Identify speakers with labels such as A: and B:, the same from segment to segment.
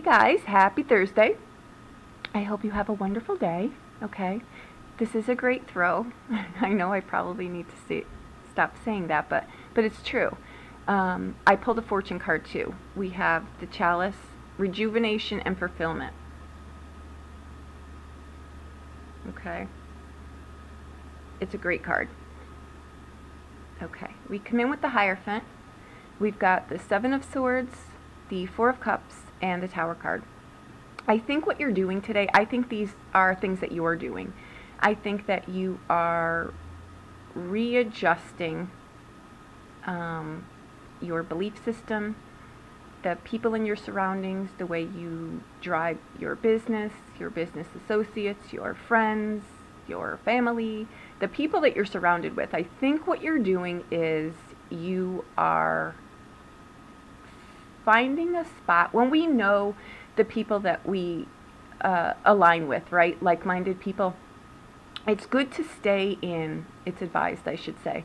A: Hey guys, happy Thursday. I hope you have a wonderful day, okay? This is a great throw. I know I probably need to stop saying that, but it's true. I pulled a fortune card too. We have the chalice, rejuvenation and fulfillment. Okay? It's a great card. Okay, we come in with the Hierophant. We've got the Seven of Swords, the Four of Cups, and the Tower card. I think what you're doing today, I think these are things that you're doing. I think that you are readjusting your belief system, the people in your surroundings, the way you drive your business associates, your friends, your family, the people that you're surrounded with. I think what you're doing is you are finding a spot when we know the people that we align with, right? Like-minded people. It's good to stay in, it's advised, I should say,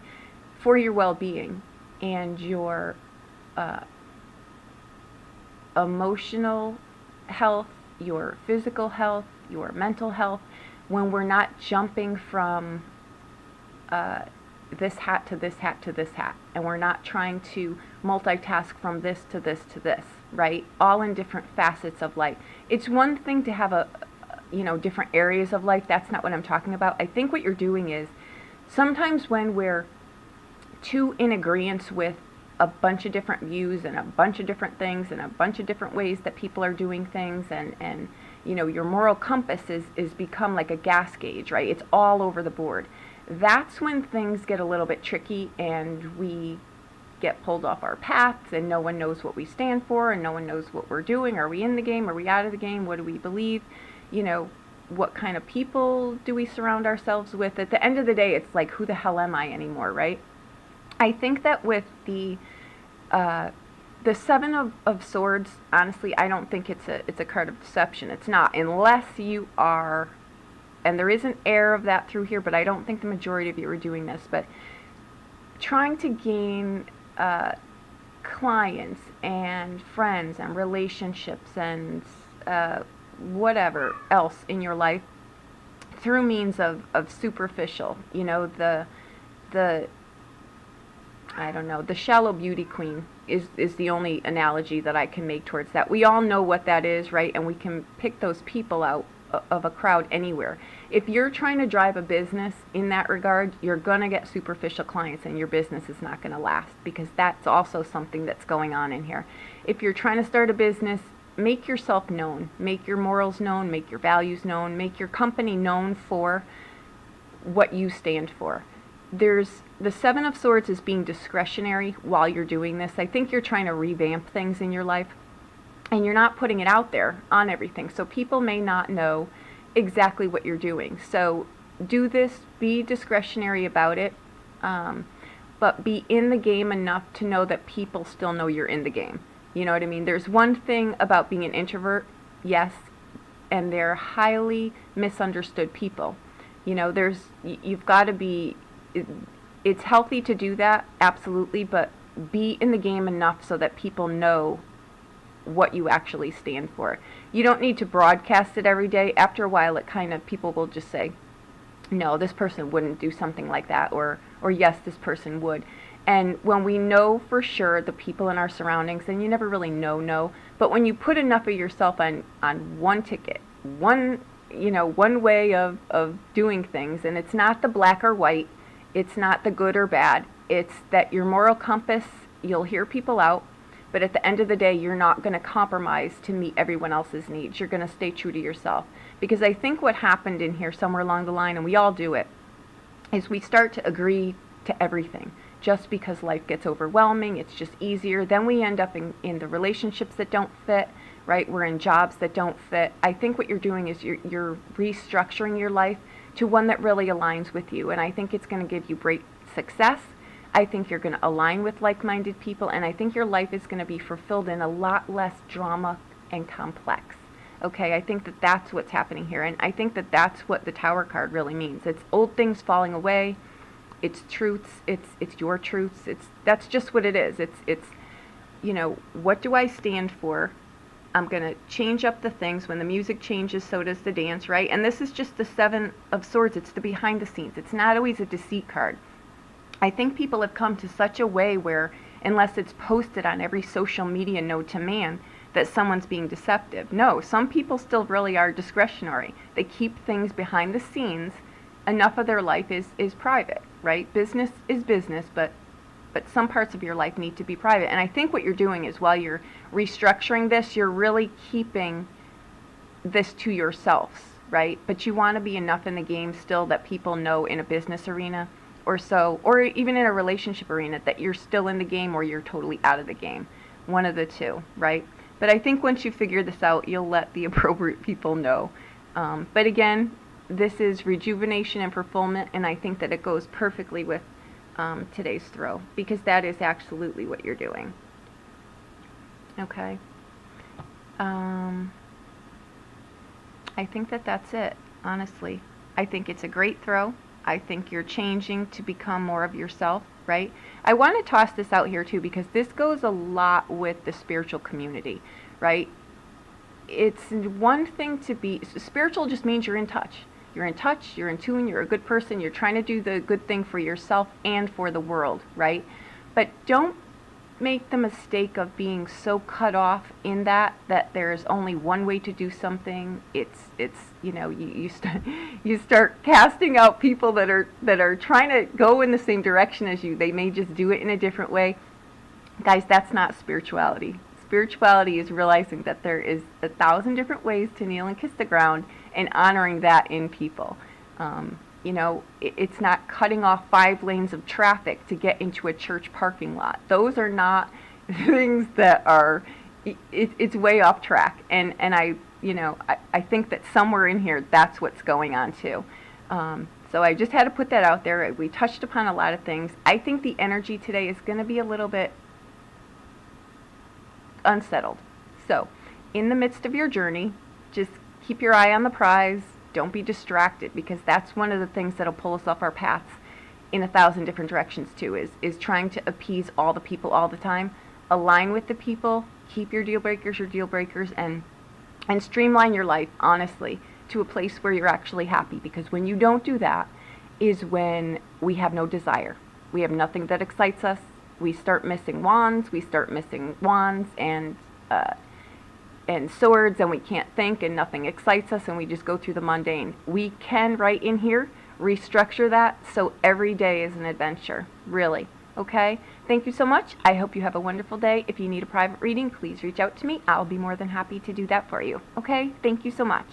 A: for your well-being and your emotional health, your physical health, your mental health, when we're not jumping from this hat to this hat to this hat, and we're not trying to multitask from this to this to this, right? All in different facets of life. It's one thing to have different areas of life. That's not what I'm talking about. I think what you're doing is sometimes when we're too in agreement with a bunch of different views and a bunch of different things and a bunch of different ways that people are doing things, and your moral compass is become like a gas gauge, right? It's all over the board. That's when things get a little bit tricky and we get pulled off our paths and no one knows what we stand for and no one knows what we're doing. Are we in the game? Are we out of the game? What do we believe? What kind of people do we surround ourselves with? At the end of the day, it's like, who the hell am I anymore, right? I think that with the Seven of Swords, honestly, I don't think it's a card of deception. It's not, unless you are, and there is an air of that through here, but I don't think the majority of you are doing this, but trying to gain clients and friends and relationships and whatever else in your life through means of superficial, the I don't know, the shallow beauty queen is the only analogy that I can make towards that. We all know what that is, right? And we can pick those people out of a crowd anywhere. If you're trying to drive a business in that regard, you're going to get superficial clients and your business is not going to last, because that's also something that's going on in here. If you're trying to start a business, make yourself known, make your morals known, make your values known, make your company known for what you stand for. There's the Seven of Swords is being discretionary while you're doing this. I think you're trying to revamp things in your life and you're not putting it out there on everything. So people may not know exactly what you're doing. So do this, be discretionary about it, but be in the game enough to know that people still know you're in the game. You know what I mean? There's one thing about being an introvert, yes, and they're highly misunderstood people. You've got to be, it's healthy to do that, absolutely, but be in the game enough so that people know what you actually stand for. You don't need to broadcast it every day. After a while, people will just say, no, this person wouldn't do something like that, or yes, this person would. And when we know for sure the people in our surroundings, then you never really know. But when you put enough of yourself on one ticket, one way of doing things, and it's not the black or white, it's not the good or bad, it's that your moral compass, you'll hear people out, but at the end of the day, you're not going to compromise to meet everyone else's needs. You're going to stay true to yourself. Because I think what happened in here somewhere along the line, and we all do it, is we start to agree to everything. Just because life gets overwhelming, it's just easier. Then we end up in the relationships that don't fit, right? We're in jobs that don't fit. I think what you're doing is you're restructuring your life to one that really aligns with you. And I think it's going to give you great success. I think you're going to align with like-minded people. And I think your life is going to be fulfilled in a lot less drama and complex. Okay, I think that that's what's happening here. And I think that that's what the Tower card really means. It's old things falling away. It's truths. It's your truths. That's just what it is. It's what do I stand for? I'm going to change up the things. When the music changes, so does the dance, right? And this is just the Seven of Swords. It's the behind the scenes. It's not always a deceit card. I think people have come to such a way where, unless it's posted on every social media known to man, that someone's being deceptive. No, some people still really are discretionary. They keep things behind the scenes. Enough of their life is private, right? Business is business, but some parts of your life need to be private. And I think what you're doing is, while you're restructuring this, you're really keeping this to yourselves, right? But you want to be enough in the game still that people know in a business arena or so, or even in a relationship arena, that you're still in the game or you're totally out of the game. One of the two, right? But I think once you figure this out, you'll let the appropriate people know. But again, this is rejuvenation and fulfillment, and I think that it goes perfectly with today's throw, because that is absolutely what you're doing. Okay. I think that that's it, honestly. I think it's a great throw. I think you're changing to become more of yourself, right? I want to toss this out here too, because this goes a lot with the spiritual community, right? It's one thing to be spiritual, just means you're in touch. You're in touch, you're in tune, you're a good person, you're trying to do the good thing for yourself and for the world, right? But don't make the mistake of being so cut off in that there's only one way to do something. It's you know, you start casting out people that are trying to go in the same direction as you. They may just do it in a different way. Guys, that's not spirituality. Spirituality is realizing that there is 1,000 different ways to kneel and kiss the ground, and honoring that in people. You know, it's not cutting off 5 lanes of traffic to get into a church parking lot. Those are not things that are, it's way off track. And I think that somewhere in here, that's what's going on too. So I just had to put that out there. We touched upon a lot of things. I think the energy today is going to be a little bit unsettled. So in the midst of your journey, just keep your eye on the prize. Don't be distracted, because that's one of the things that'll pull us off our paths in 1,000 different directions too, is trying to appease all the people all the time. Align with the people, keep your deal breakers, and streamline your life, honestly, to a place where you're actually happy, because when you don't do that is when we have no desire. We have nothing that excites us. We start missing wands, and swords, and we can't think, and nothing excites us, and we just go through the mundane. We can, right in here, restructure that so every day is an adventure, really. Okay? Thank you so much. I hope you have a wonderful day. If you need a private reading, please reach out to me. I'll be more than happy to do that for you. Okay? Thank you so much.